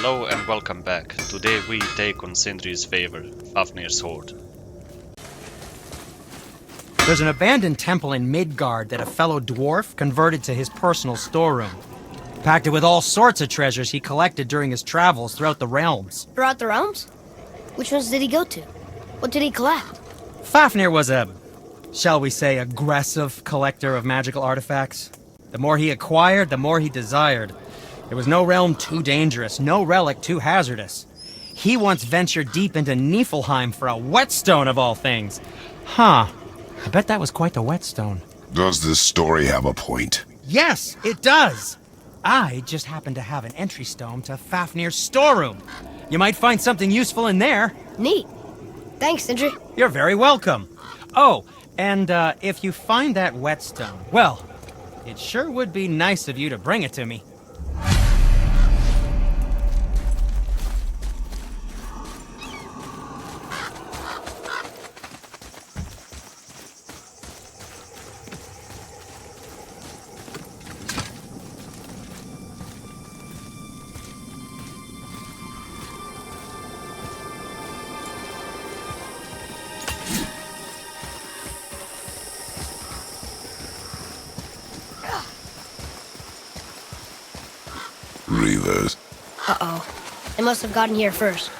Hello and welcome back. Today we take on Sindri's favor, Fafnir's Hoard. There's an abandoned temple in Midgard that a fellow dwarf converted to his personal storeroom. Packed it with all sorts of treasures he collected during his travels throughout the realms. Throughout the realms? Which ones did he go to? What did he collect? Fafnir was a, shall we say, aggressive collector of magical artifacts. The more he acquired, the more he desired. There was no realm too dangerous, no relic too hazardous. He once ventured deep into Niflheim for a whetstone of all things. Huh. I bet that was quite the whetstone. Does this story have a point? Yes, it does. I just happen to have an entry stone to Fafnir's storeroom. You might find something useful in there. Neat. Thanks, Sindri. You're very welcome. Oh, and if you find that whetstone, well, it sure would be nice of you to bring it to me. Reavers. Uh-oh. They must have gotten here first.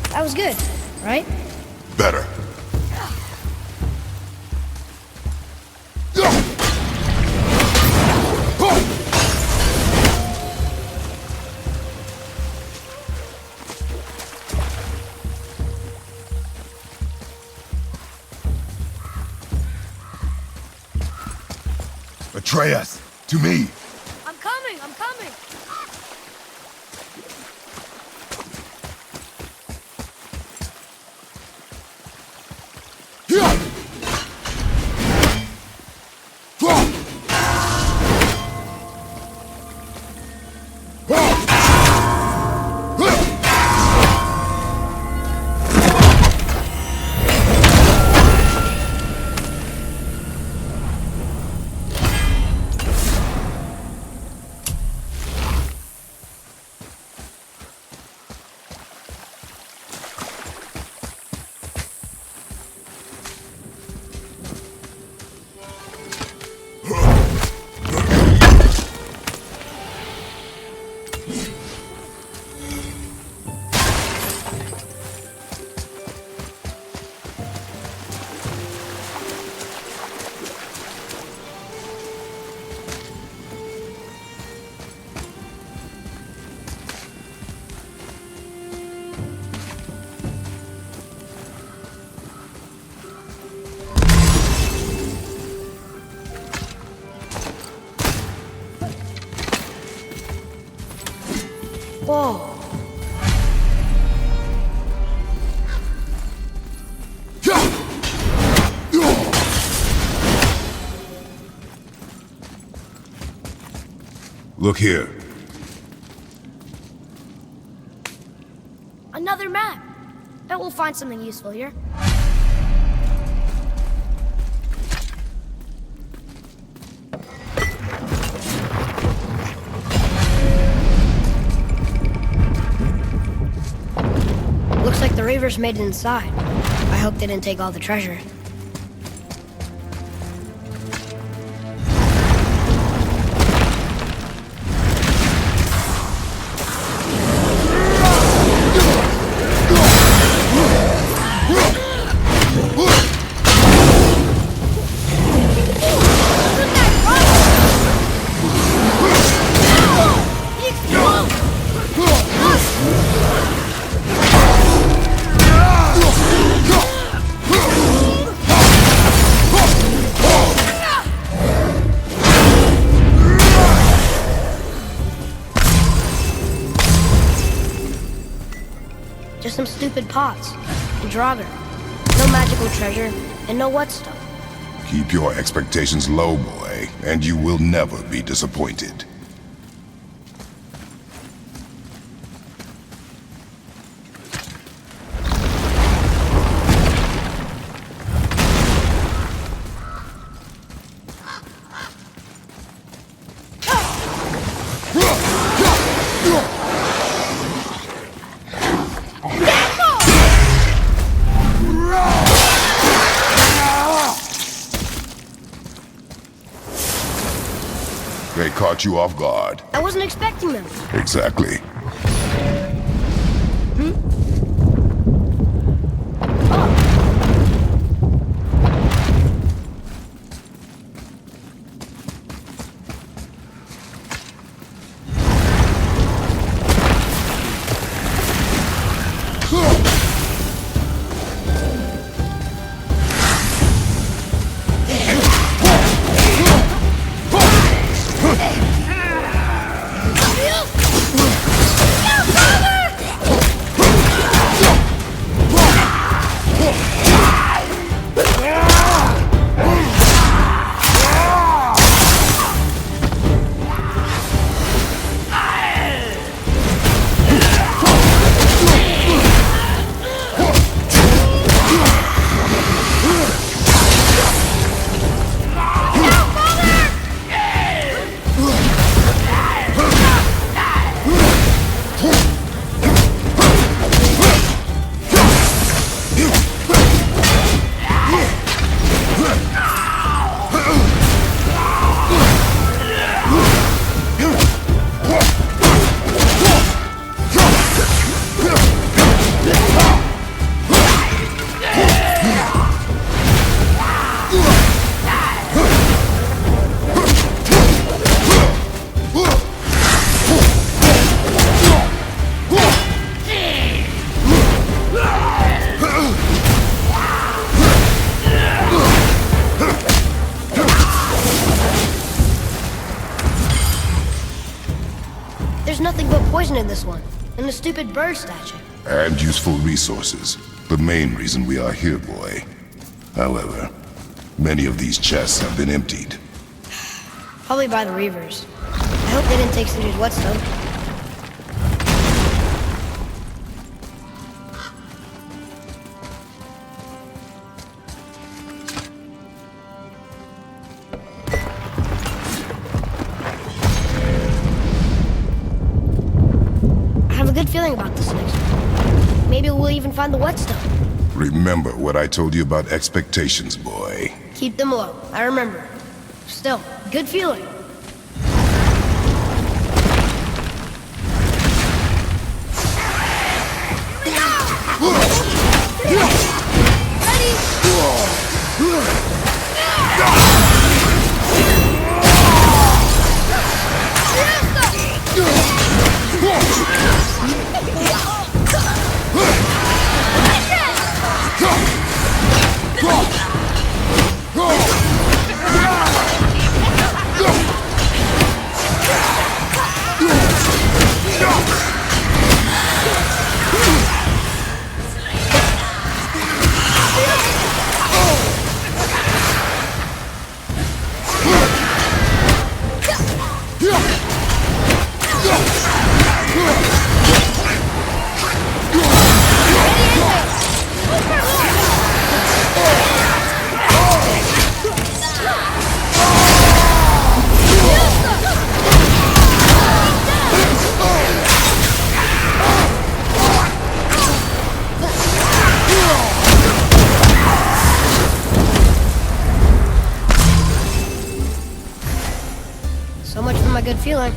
That was good, right? Better. Atreus, to me. I'm coming! I'm coming! Whoa. Look here. Another map. Bet we'll find something useful here. Looks like the Reavers made it inside. I hope they didn't take all the treasure. Just some stupid pots. And Draugr. No magical treasure, and no whetstone. Keep your expectations low, boy, and you will never be disappointed. They caught you off guard. I wasn't expecting them. Exactly. There's nothing but poison in this one, and the stupid bird statue. And useful resources. The main reason we are here, boy. However, many of these chests have been emptied. Probably by the Reavers. I hope they didn't take Sindri's whetstone. I have a good feeling about this next one. Maybe we'll even find the whetstone. Remember what I told you about expectations, boy. Keep them low. I remember. Still, good feeling. So much for my good feeling.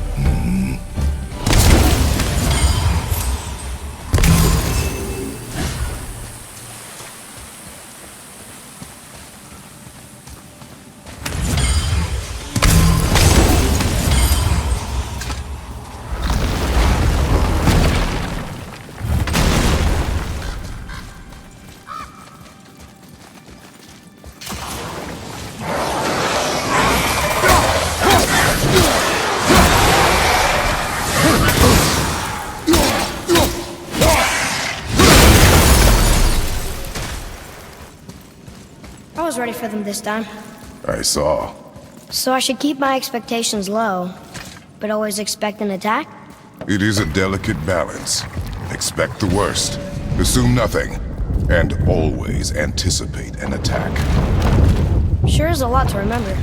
was ready for them this time. I saw. So I should keep my expectations low, but always expect an attack? It is a delicate balance. Expect the worst, assume nothing, and always anticipate an attack. Sure is a lot to remember.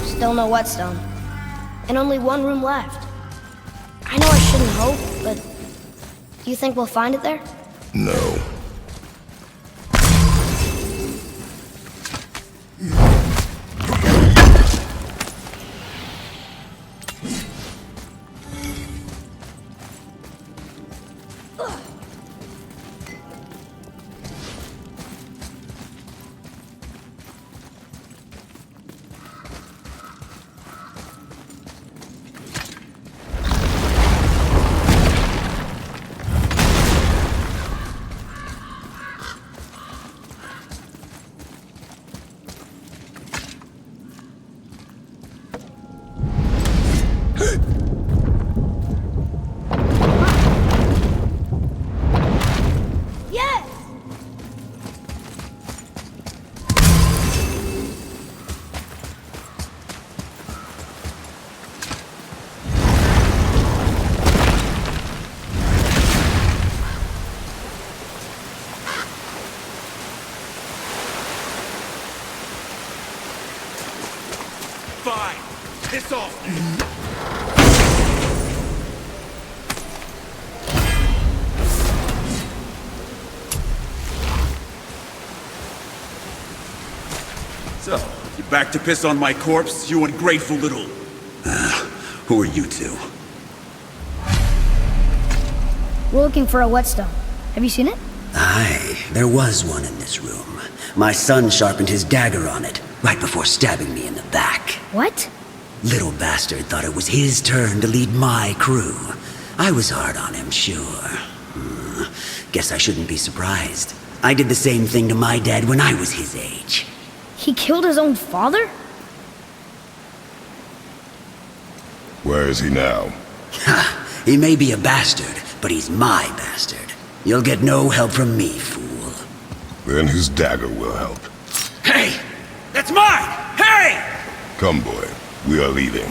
Still no whetstone. And only one room left. I know I shouldn't hope, but do you think we'll find it there? No. Yes! Fine. Piss off. So, you back to piss on my corpse, you ungrateful little... who are you two? We're looking for a whetstone. Have you seen it? Aye, there was one in this room. My son sharpened his dagger on it, right before stabbing me in the back. What? Little bastard thought it was his turn to lead my crew. I was hard on him, sure. Guess I shouldn't be surprised. I did the same thing to my dad when I was his age. He killed his own father? Where is he now? Ha! He may be a bastard, but he's my bastard. You'll get no help from me, fool. Then his dagger will help. Hey! That's mine! Hey! Come, boy. We are leaving.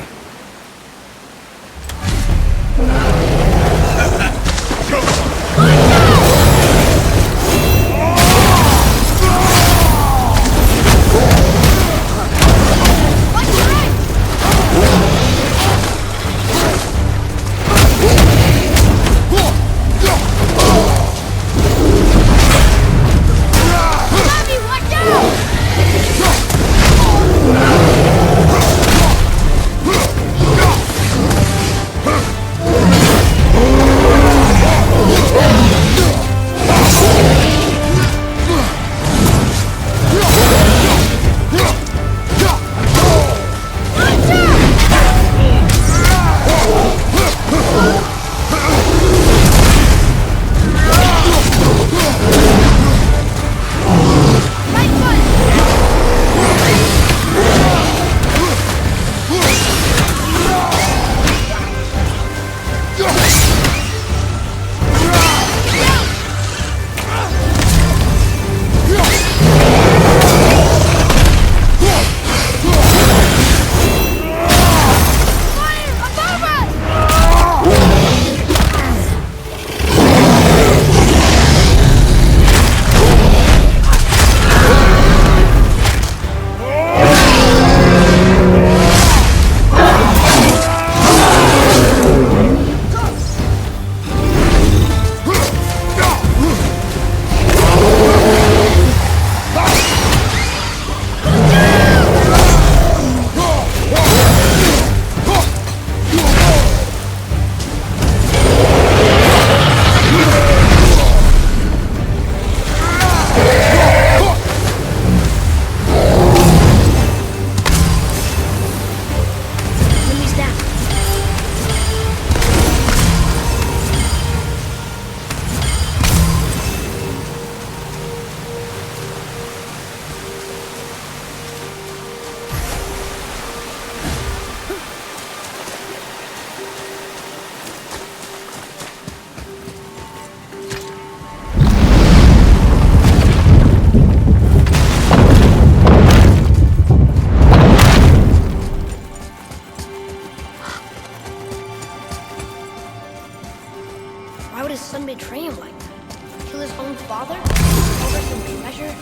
would his son betray him like that? Kill his own father? Over some treasure?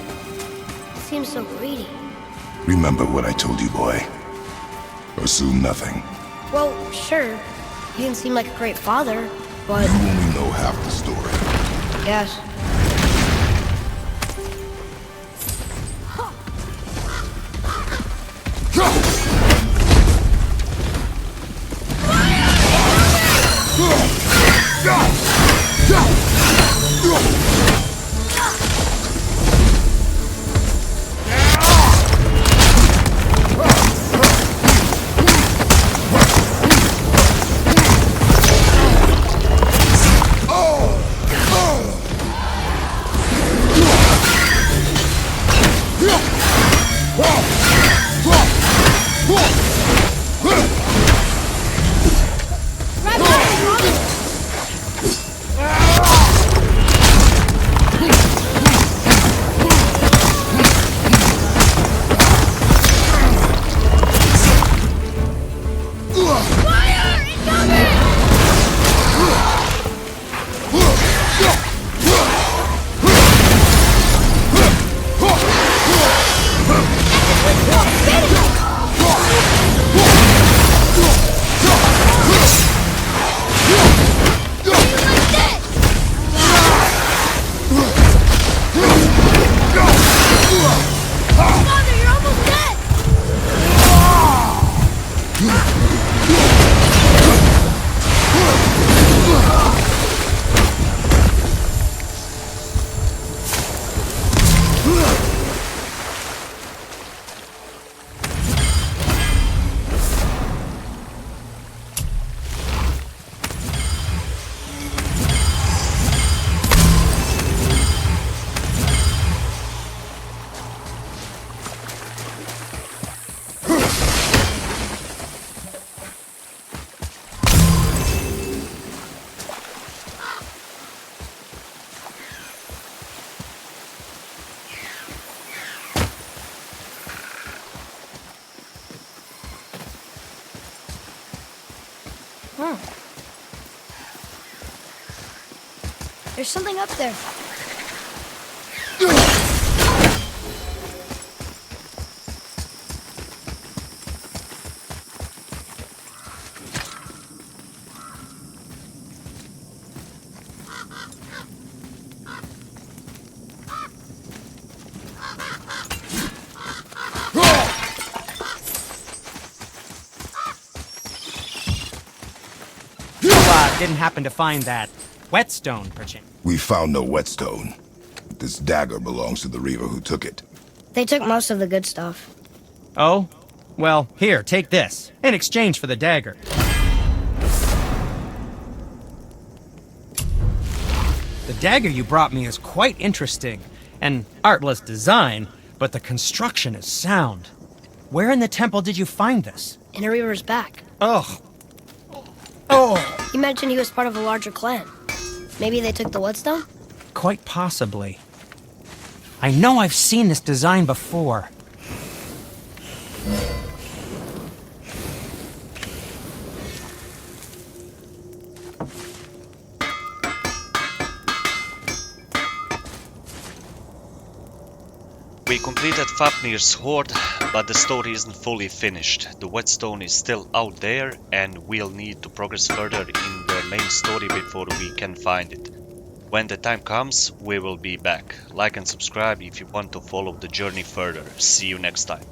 It seems so greedy. Remember what I told you, boy. Assume nothing. Well, sure. He didn't seem like a great father, but... You only know half the story. Yes. There's something up there. Didn't happen to find that whetstone, perchance. We found no whetstone. This dagger belongs to the Reaver who took it. They took most of the good stuff. Oh? Well, here, take this, in exchange for the dagger. The dagger you brought me is quite interesting. An artless design, but the construction is sound. Where in the temple did you find this? In a Reaver's back. Ugh. Oh! You mentioned he was part of a larger clan. Maybe they took the whetstone? Quite possibly. I know I've seen this design before. We completed Fafnir's Hoard, but the story isn't fully finished. The whetstone is still out there, and we'll need to progress further in the main story before we can find it. When the time comes, we will be back. Like and subscribe if you want to follow the journey further. See you next time.